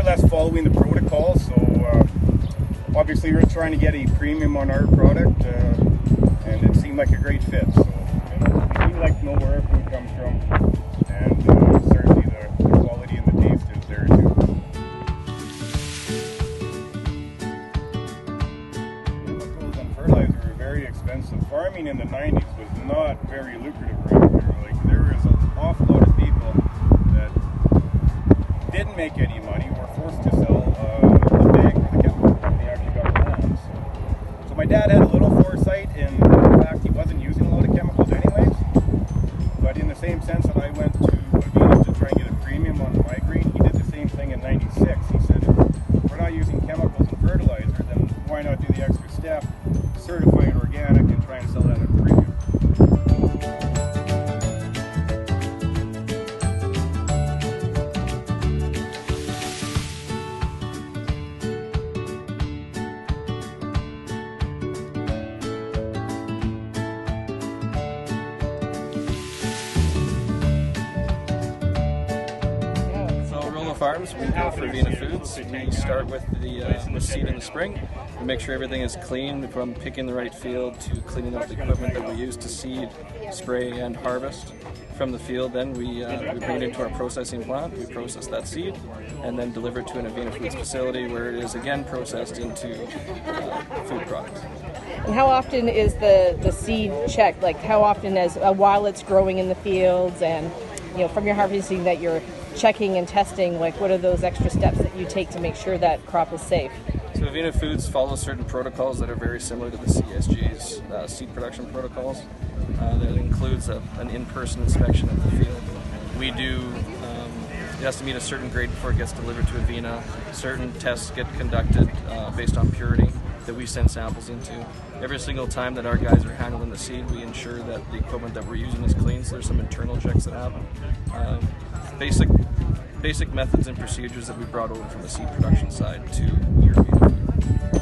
less following the protocol. So obviously we're trying to get a premium on our product, and it seemed like a great fit. So we like to know where our food comes from, and certainly the quality and the taste is there too. Chemicals and fertilizer were very expensive. Farming in the 90s was not very lucrative around here. Like, there was an awful lot of people that didn't make any money, were forced to sell the bag for the chemical company actually got the lands. So my dad had a little foresight in the fact he wasn't using a lot of chemicals anyways, but in the same sense that I went to Avena to try and get a premium on my grain, he did the same thing in 96. He said, if we're not using chemicals and fertilizer, then why not do the extra step, certify it organic and try and sell that at a premium. Farms, we go for Avena Foods. We start with the seed in the spring. We make sure everything is clean, from picking the right field to cleaning up the equipment that we use to seed, spray, and harvest. From the field, then we bring it into our processing plant. We process that seed and then deliver it to an Avena Foods facility where it is again processed into food products. And how often is the seed checked? Like, how often while it's growing in the fields, and from your harvesting that you're checking and testing, like, what are those extra steps that you take to make sure that crop is safe? So Avena Foods follows certain protocols that are very similar to the CSG's seed production protocols. That includes an in-person inspection of the field. We do, it has to meet a certain grade before it gets delivered to Avena. Certain tests get conducted based on purity that we send samples into. Every single time that our guys are handling the seed, we ensure that the equipment that we're using is clean, so there's some internal checks that happen. Basic methods and procedures that we brought over from the seed production side to your Avena Food.